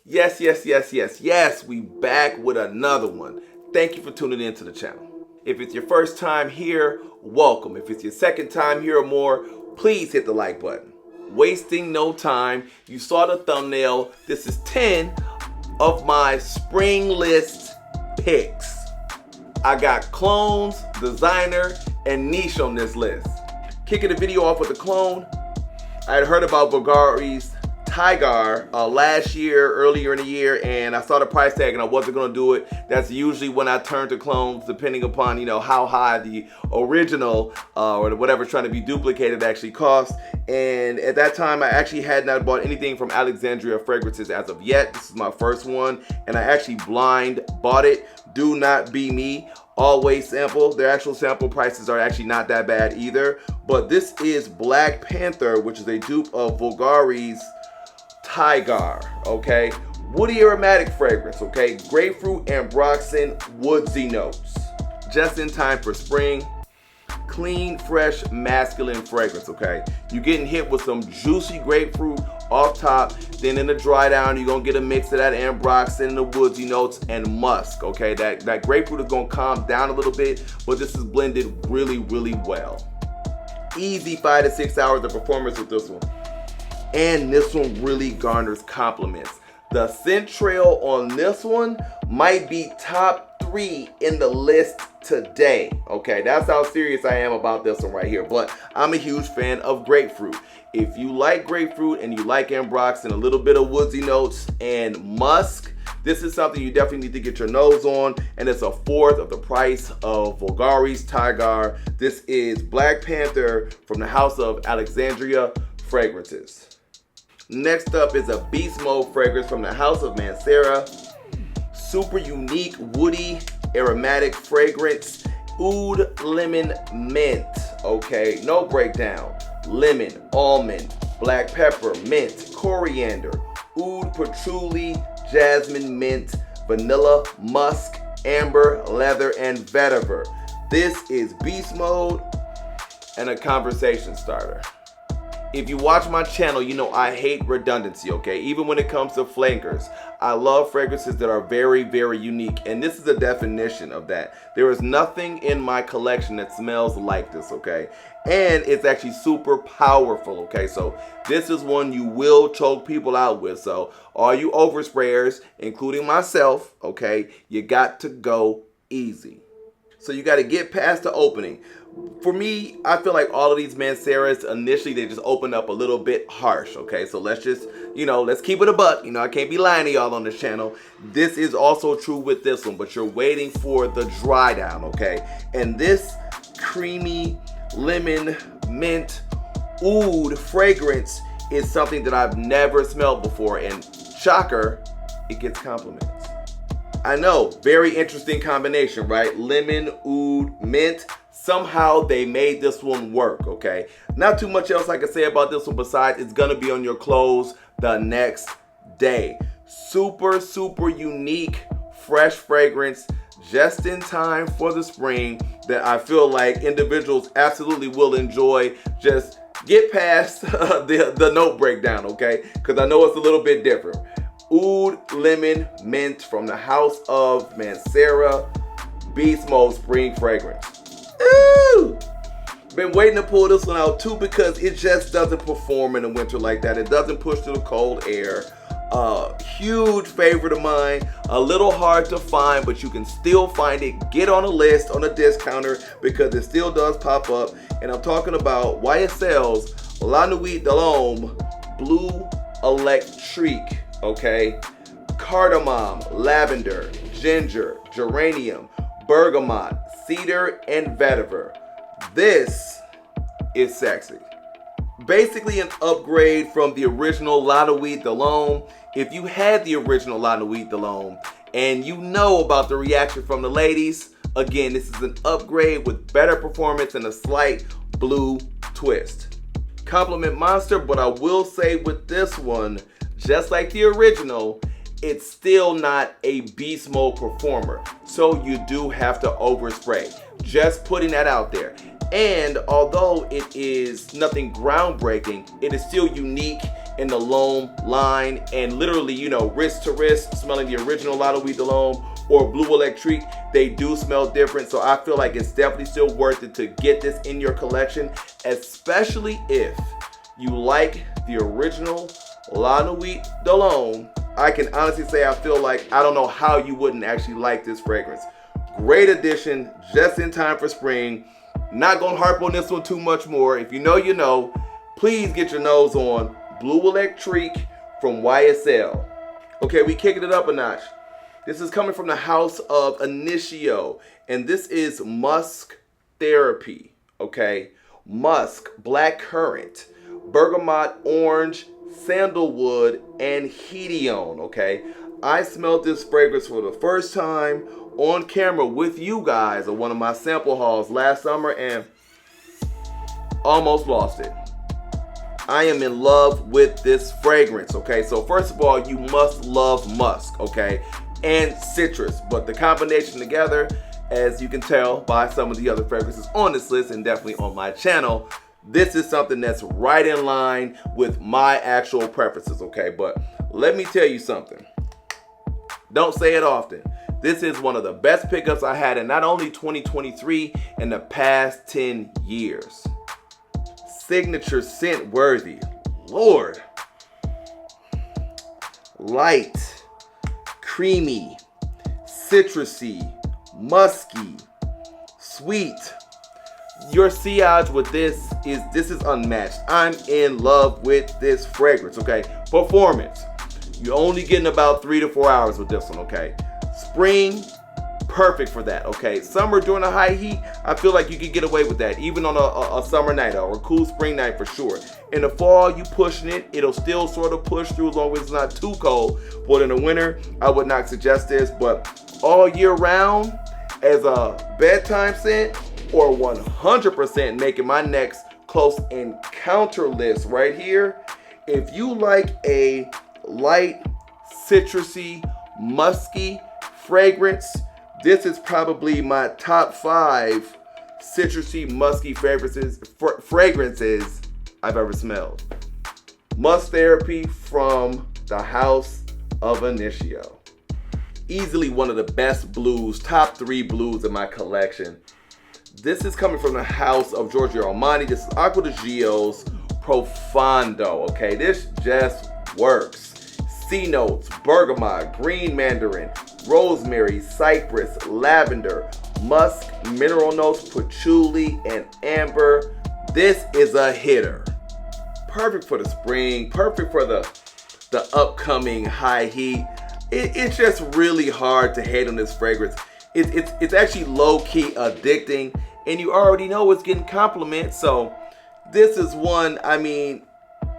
Yes, we back with another one. Thank you for tuning in to the channel. If it's your first time here, welcome. If it's your second time here or more, please hit the like button. Wasting no time, you saw the thumbnail. This is 10 of my spring list picks. I got clones, designer, and niche on this list. Kicking the video off with the clone, I had heard about Bulgari's Tiger earlier in the year, and I saw the price tag and I wasn't gonna do it. That's usually when I turn to clones, depending upon, you know, how high the original or whatever's trying to be duplicated actually costs. And at that time, I actually had not bought anything from Alexandria Fragrances as of yet. This is my first one, and I actually blind bought it. Do not be me. Always sample. Their actual sample prices are actually not that bad either. But this is Black Panther, which is a dupe of Bulgari's Tiger, okay? Woody aromatic fragrance, okay? Grapefruit and Ambroxan woodsy notes. Just in time for spring. Clean, fresh, masculine fragrance, okay? You're getting hit with some juicy grapefruit off top. Then in the dry down, you're gonna get a mix of that Ambroxan and the woodsy notes and musk, okay? That grapefruit is gonna calm down a little bit, but this is blended really, really well. Easy 5 to 6 hours of performance with this one. And this one really garners compliments. The scent trail on this one might be top 3 in the list today. Okay, that's how serious I am about this one right here. But I'm a huge fan of grapefruit. If you like grapefruit and you like Ambroxan, a little bit of woodsy notes and musk, this is something you definitely need to get your nose on, and it's a fourth of the price of Bulgari's Tiger. This is Black Panther from the house of Alexandria Fragrances. Next up is a Beast Mode fragrance from the house of Mancera. Super unique, woody, aromatic fragrance. Oud lemon mint, okay? No breakdown. Lemon, almond, black pepper, mint, coriander, oud patchouli, jasmine mint, vanilla, musk, amber, leather, and vetiver. This is Beast Mode and a conversation starter. If you watch my channel, you know I hate redundancy, okay? Even when it comes to flankers. I love fragrances that are very, very unique, and this is a definition of that. There is nothing in my collection that smells like this, okay? And it's actually super powerful, okay? So this is one you will choke people out with. So all you oversprayers, including myself, okay, you got to go easy. So you got to get past the opening. For me, I feel like all of these Manceras, initially, they just open up a little bit harsh, okay? So let's just, you know, let's keep it a buck. You know, I can't be lying to y'all on this channel. This is also true with this one, but you're waiting for the dry down, okay? And this creamy lemon mint oud fragrance is something that I've never smelled before, and shocker, it gets compliments. I know, very interesting combination, right? Lemon, oud, mint. Somehow they made this one work, okay? Not too much else I can say about this one besides it's gonna be on your clothes the next day. Super, super unique, fresh fragrance, just in time for the spring that I feel like individuals absolutely will enjoy. Just get past the note breakdown, okay? Because I know it's a little bit different. Oud lemon mint from the house of Mancera, Beast Mode spring fragrance. Ooh! Been waiting to pull this one out too because it just doesn't perform in the winter like that. It doesn't push through the cold air. Huge favorite of mine. A little hard to find, but you can still find it. Get on a list on a discounter because it still does pop up. And I'm talking about YSL's Nuit Bleu Electrique. Okay, cardamom, lavender, ginger, geranium, bergamot, cedar, and vetiver. This is sexy. Basically an upgrade from the original Nuit L'Homme. If you had the original Nuit L'Homme and you know about the reaction from the ladies, again, this is an upgrade with better performance and a slight blue twist. Compliment monster, but I will say with this one, just like the original, it's still not a beast mode performer. So you do have to overspray. Just putting that out there. And although it is nothing groundbreaking, it is still unique in the L'Homme line, and literally, you know, wrist to wrist, smelling the original Acqua Di L'Homme or Bleu Electrique, they do smell different. So I feel like it's definitely still worth it to get this in your collection, especially if you like the original Nuit de L'Homme. I can honestly say I feel like I don't know how you wouldn't actually like this fragrance. Great addition, just in time for spring. Not gonna harp on this one too much more. If you know, you know. Please get your nose on Bleu Electrique from YSL. Okay, we kicking it up a notch. This is coming from the house of Initio, and this is Musk Therapy. Okay, musk, black currant, bergamot, orange, sandalwood, and hedione. Okay, I smelled this fragrance for the first time on camera with you guys at one of my sample hauls last summer and almost lost it. I am in love with this fragrance. Okay, so first of all, you must love musk, okay, and citrus, but the combination together, as you can tell by some of the other fragrances on this list and definitely on my channel, this is something that's right in line with my actual preferences. Okay, but let me tell you something. Don't say it often. This is one of the best pickups I had in not only 2023, in the past 10 years. Signature scent worthy. Lord. Light, creamy, citrusy, musky, sweet. Your sillage with this is unmatched. I'm in love with this fragrance. Okay, performance. You're only getting about 3 to 4 hours with this one. Okay, spring, perfect for that. Okay, summer during a high heat, I feel like you could get away with that, even on a summer night or a cool spring night for sure. In the fall, you pushing it, it'll still sort of push through as long as it's not too cold. But in the winter, I would not suggest this. But all year round, as a bedtime scent, or 100% making my next close encounter list right here, if you like a light, citrusy, musky fragrance, this is probably my top 5 citrusy, musky fragrances I've ever smelled. Musk Therapy from the house of Initio. Easily one of the best blues, top 3 blues in my collection. This is coming from the house of Giorgio Armani. This is Acqua Di Gio's Profondo. Okay, this just works. C notes, bergamot, green mandarin, rosemary, cypress, lavender, musk, mineral notes, patchouli, and amber. This is a hitter. Perfect for the spring, perfect for the upcoming high heat. It's just really hard to hate on this fragrance. It's actually low-key addicting, and you already know it's getting compliments. So this is one, I mean,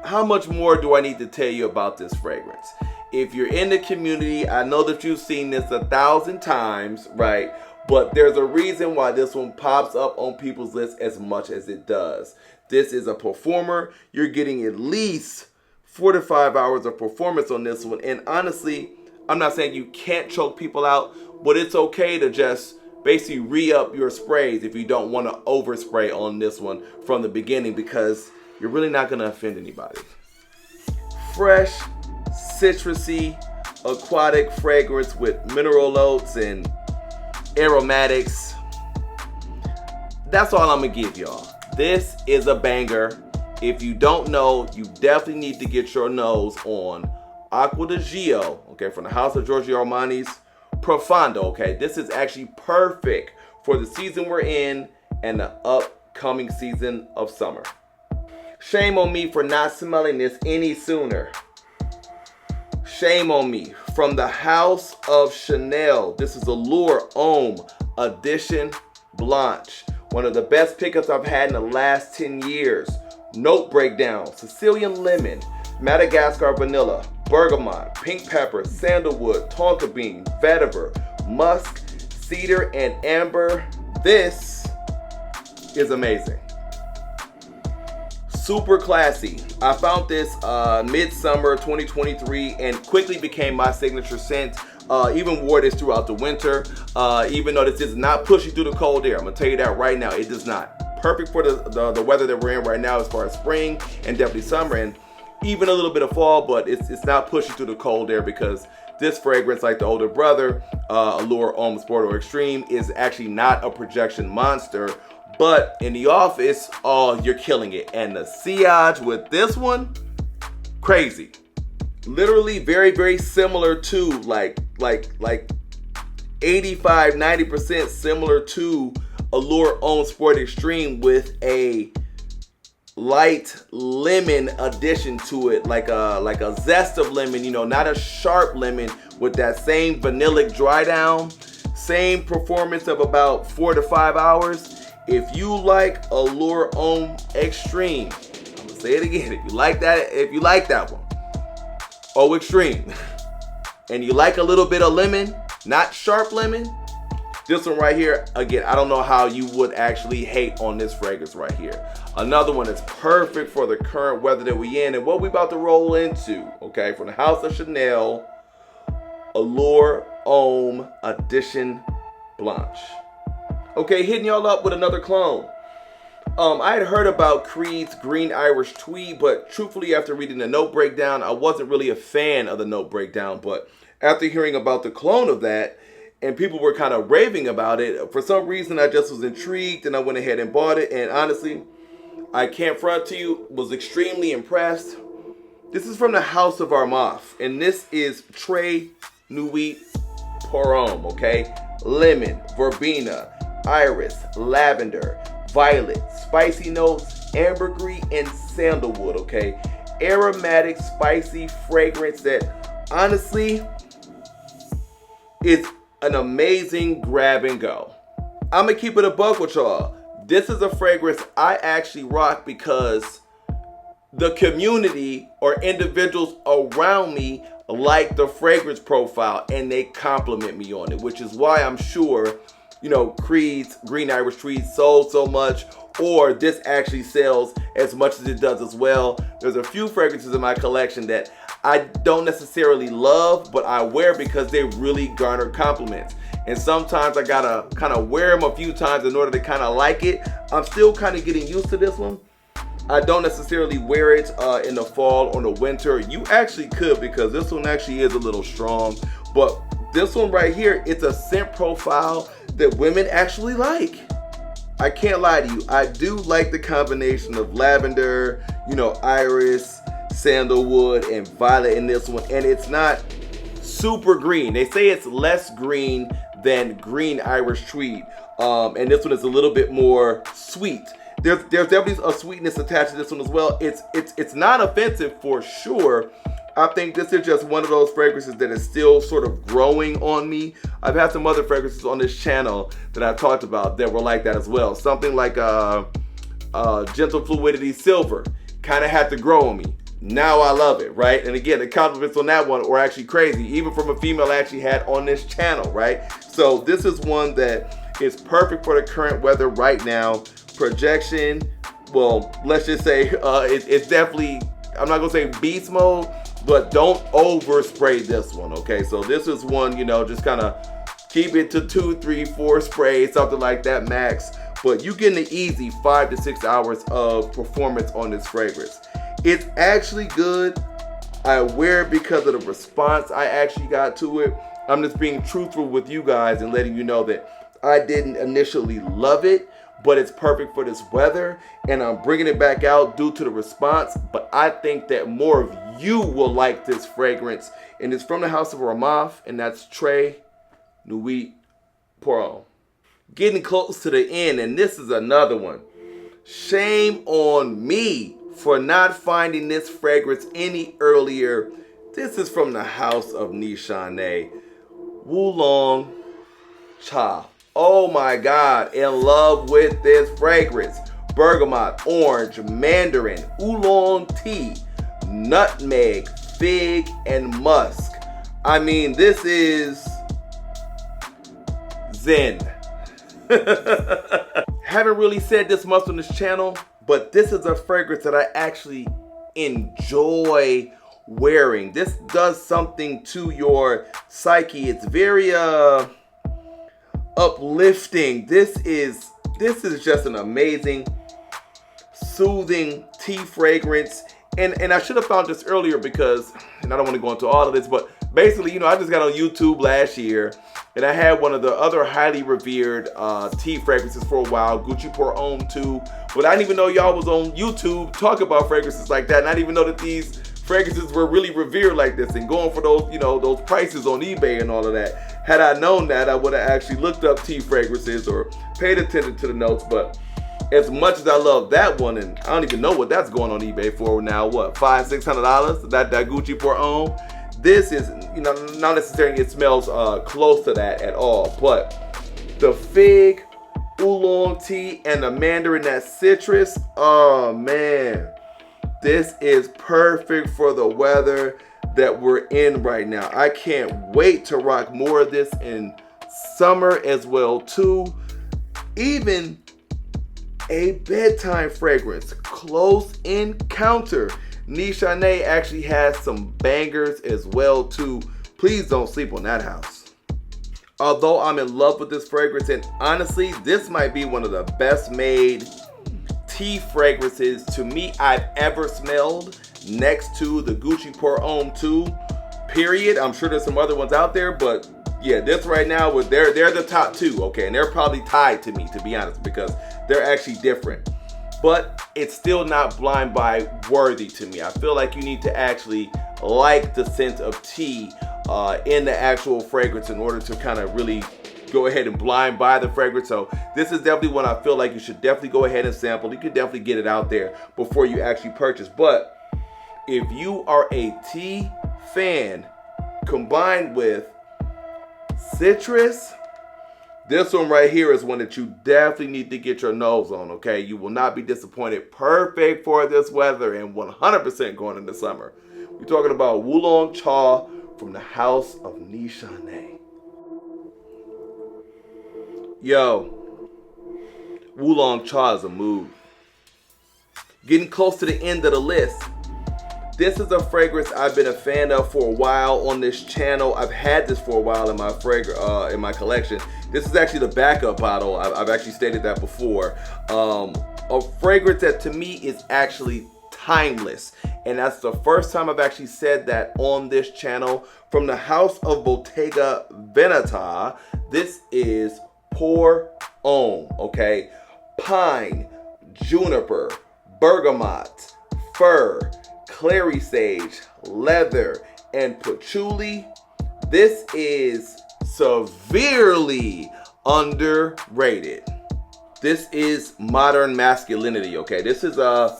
how much more do I need to tell you about this fragrance? If you're in the community, I know that you've seen this 1,000 times, right? But there's a reason why this one pops up on people's lists as much as it does. This is a performer. You're getting at least 4 to 5 hours of performance on this one. And honestly, I'm not saying you can't choke people out, but it's okay to just basically re-up your sprays if you don't want to overspray on this one from the beginning, because you're really not going to offend anybody. Fresh, citrusy, aquatic fragrance with mineral notes and aromatics. That's all I'm going to give y'all. This is a banger. If you don't know, you definitely need to get your nose on Acqua Di Gio, okay, from the house of Giorgio Armani's Profondo, okay. This is actually perfect for the season we're in and the upcoming season of summer. Shame on me for not smelling this any sooner. Shame on me. From the house of Chanel, this is Allure Homme Edition Blanche. One of the best pickups I've had in the last 10 years. Note breakdown: Sicilian lemon, Madagascar vanilla, bergamot, pink pepper, sandalwood, tonka bean, vetiver, musk, cedar, and amber. This is amazing. Super classy. I found this midsummer 2023 and quickly became my signature scent. Even wore this throughout the winter. Even though this is not pushing through the cold air, I'm gonna tell you that right now, it does not. Perfect for the weather that we're in right now as far as spring and definitely summer. And even a little bit of fall, but it's not pushing through the cold there, because this fragrance, like the older brother, Allure Homme Sport or Extreme, is actually not a projection monster. But in the office, oh, you're killing it. And the sillage with this one, crazy. Literally very, very similar to like 85, 90% similar to Allure Homme Sport Extreme, with a light lemon addition to it, like a zest of lemon, you know, not a sharp lemon, with that same vanillic dry down, same performance of about 4 to 5 hours. If you like Allure Homme Extreme, I'm gonna say it again, if you like that one, oh Extreme, and you like a little bit of lemon, not sharp lemon, this one right here, again, I don't know how you would actually hate on this fragrance right here. Another one that's perfect for the current weather that we in and what we about to roll into, okay? From the house of Chanel, Allure Homme Edition Blanche. Okay, hitting y'all up with another clone. I had heard about Creed's Green Irish Tweed, but truthfully, after reading the note breakdown, I wasn't really a fan of the note breakdown. But after hearing about the clone of that, and people were kind of raving about it, for some reason I just was intrigued and I went ahead and bought it. And honestly, I can't front to you, was extremely impressed. This is from the house of Armaf, and this is Nuit pour homme, okay? Lemon, verbena, iris, lavender, violet, spicy notes, ambergris, and sandalwood, okay? Aromatic, spicy fragrance that honestly is an amazing grab and go. I'm gonna keep it a buck with y'all. This is a fragrance I actually rock because the community or individuals around me like the fragrance profile and they compliment me on it, which is why I'm sure, you know, Creed's Green Irish Tweed sold so much, or this actually sells as much as it does as well. There's a few fragrances in my collection that I don't necessarily love, but I wear because they really garner compliments. And sometimes I gotta kind of wear them a few times in order to kind of like it. I'm still kind of getting used to this one. I don't necessarily wear it in the fall or the winter. You actually could, because this one actually is a little strong. But this one right here, it's a scent profile that women actually like. I can't lie to you. I do like the combination of lavender, you know, iris, sandalwood, and violet in this one. And it's not super green. They say it's less green than Green Irish Tweed. And this one is a little bit more sweet. There's definitely a sweetness attached to this one as well. It's not offensive for sure. I think this is just one of those fragrances that is still sort of growing on me. I've had some other fragrances on this channel that I talked about that were like that as well. Something like Gentle Fluidity Silver kind of had to grow on me. Now I love it, right? And again, the compliments on that one were actually crazy, even from a female I actually had on this channel, right? So this is one that is perfect for the current weather right now. Projection, well, let's just say it's definitely, I'm not gonna say beast mode, but don't overspray this one, okay? So this is one, you know, just kind of keep it to 2, 3, 4 sprays, something like that max. But you get an easy 5 to 6 hours of performance on this fragrance. It's actually good. I wear it because of the response I actually got to it. I'm just being truthful with you guys and letting you know that I didn't initially love it, but it's perfect for this weather, and I'm bringing it back out due to the response. But I think that more of you will like this fragrance, and it's from the house of Armaf, and that's Nuit pour homme. Getting close to the end, and this is another one. Shame on me for not finding this fragrance any earlier. This is from the house of Nishane Wulong Cha. Oh my God, in love with this fragrance. Bergamot, orange, mandarin, oolong tea, nutmeg, fig, and musk. I mean, this is Zen. Haven't really said this much on this channel, but this is a fragrance that I actually enjoy wearing. This does something to your psyche. It's very uplifting. This is just an amazing, soothing tea fragrance. And I should have found this earlier because, and I don't want to go into all of this, but basically, you know, I just got on YouTube last year and I had one of the other highly revered tea fragrances for a while, Gucci Pour Homme 2. But I didn't even know y'all was on YouTube talking about fragrances like that. And I didn't even know that these fragrances were really revered like this and going for those, you know, those prices on eBay and all of that. Had I known that, I would have actually looked up tea fragrances or paid attention to the notes. But as much as I love that one, and I don't even know what that's going on eBay for now, what, $500-600? That Gucci Pour Homme. This is, you know, not necessarily it smells close to that at all, but the fig, oolong tea, and the mandarin, that citrus, oh man, this is perfect for the weather that we're in right now. I can't wait to rock more of this in summer as well too. Even a bedtime fragrance, Close Encounter. Nishane actually has some bangers as well too. Please don't sleep on that house. Although I'm in love with this fragrance, and honestly, this might be one of the best made tea fragrances to me I've ever smelled, next to the Gucci Pour Homme 2, period. I'm sure there's some other ones out there, but yeah, this right now, they're the top two, okay? And they're probably tied to me, to be honest, because they're actually different. But it's still not blind buy worthy to me. I feel like you need to actually like the scent of tea in the actual fragrance in order to kind of really go ahead and blind buy the fragrance. So this is definitely one I feel like you should definitely go ahead and sample. You could definitely get it out there before you actually purchase. But if you are a tea fan combined with citrus, this one right here is one that you definitely need to get your nose on, okay? You will not be disappointed. Perfect for this weather and 100% going into summer. We're talking about Wulong Cha from the house of Nishane. Yo, Wulong Cha is a mood. Getting close to the end of the list. This is a fragrance I've been a fan of for a while on this channel. I've had this for a while in my in my collection. This is actually the backup bottle. I've actually stated that before. A fragrance that to me is actually timeless. And that's the first time I've actually said that on this channel. From the house of Bottega Veneta, this is Pour Homme, okay? Pine, juniper, bergamot, fir, clary sage, leather, and patchouli. This is severely underrated. This is modern masculinity, okay? This is a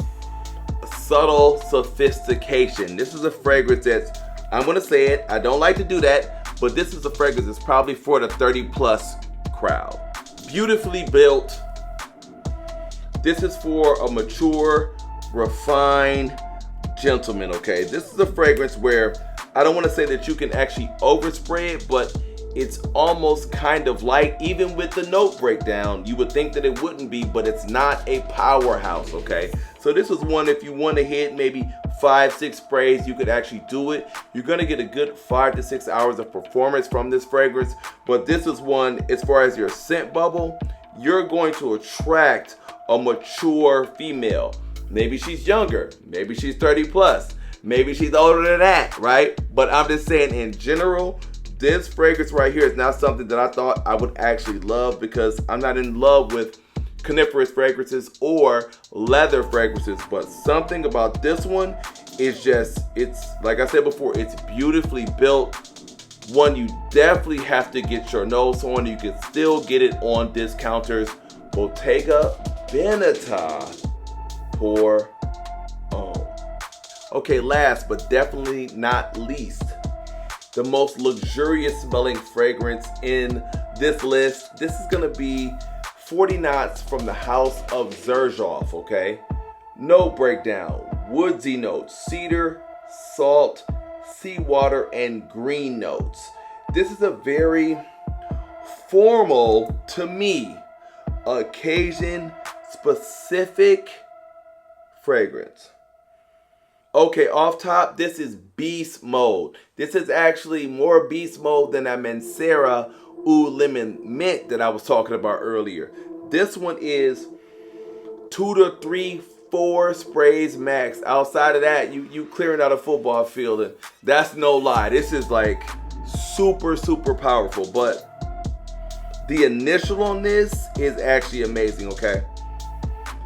subtle sophistication. This is a fragrance that's, I'm gonna say it, I don't like to do that, but this is a fragrance that's probably for the 30+ crowd. Beautifully built. This is for a mature, refined gentleman, okay? This is a fragrance where I don't want to say that you can actually overspray it, but it's almost kind of light. Even with the note breakdown, you would think that it wouldn't be, but it's not a powerhouse, okay? So this is one, if you want to hit maybe 5-6 sprays, you could actually do it. You're gonna get a good 5 to 6 hours of performance from this fragrance. But this is one, as far as your scent bubble, you're going to attract a mature female. Maybe she's younger, maybe she's 30+, maybe she's older than that, right? But I'm just saying, in general, this fragrance right here is not something that I thought I would actually love, because I'm not in love with coniferous fragrances or leather fragrances. But something about this one is just, it's, like I said before, it's beautifully built. One you definitely have to get your nose on. You can still get it on discounters. Bottega Veneta Pour Homme. Okay, last but definitely not least, the most luxurious smelling fragrance in this list. This is gonna be 40 knots from the house of Xerjoff, okay? Note breakdown, woodsy notes, cedar, salt, seawater, and green notes. This is a very formal, to me, occasion specific fragrance. Okay, off top, this is beast mode. This is actually more beast mode than that Mancera Oud Lemon Mint that I was talking about earlier. This one is 2 to 3 4 sprays max. Outside of that, you clearing out a football field, and that's no lie. This is like super, super powerful. But the initial on this is actually amazing, okay?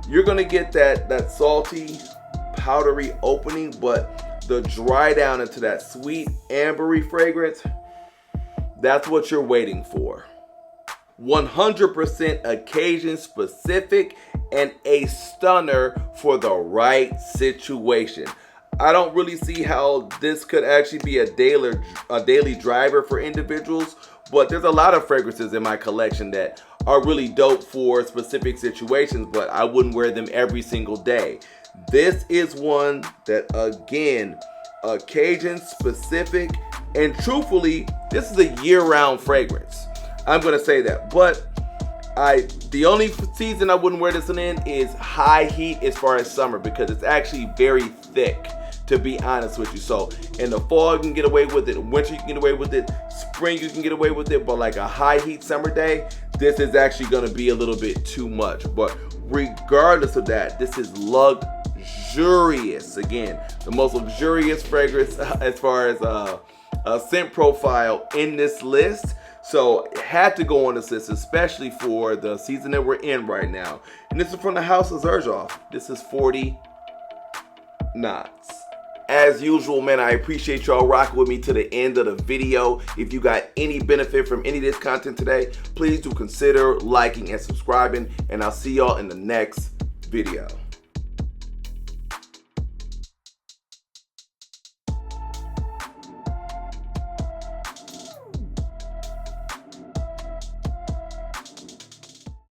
You're gonna get that salty, powdery opening, but the dry down into that sweet, ambery fragrance, that's what you're waiting for. 100% occasion specific and a stunner for the right situation. I don't really see how this could actually be a daily driver for individuals, but there's a lot of fragrances in my collection that are really dope for specific situations, but I wouldn't wear them every single day. This is one that, again, occasion specific, and truthfully, this is a year-round fragrance. I'm gonna say that, but the only season I wouldn't wear this in is high heat as far as summer, because it's actually very thick, to be honest with you. So in the fall you can get away with it, in winter you can get away with it, spring you can get away with it, but like a high heat summer day, this is actually gonna be a little bit too much. But regardless of that, this is luxurious. Again, the most luxurious fragrance as far as a scent profile in this list. So it had to go on this list, especially for the season that we're in right now. And this is from the house of Xerjoff. This is 40 knots. As usual, man, I appreciate y'all rocking with me to the end of the video. If you got any benefit from any of this content today, please do consider liking and subscribing, and I'll see y'all in the next video.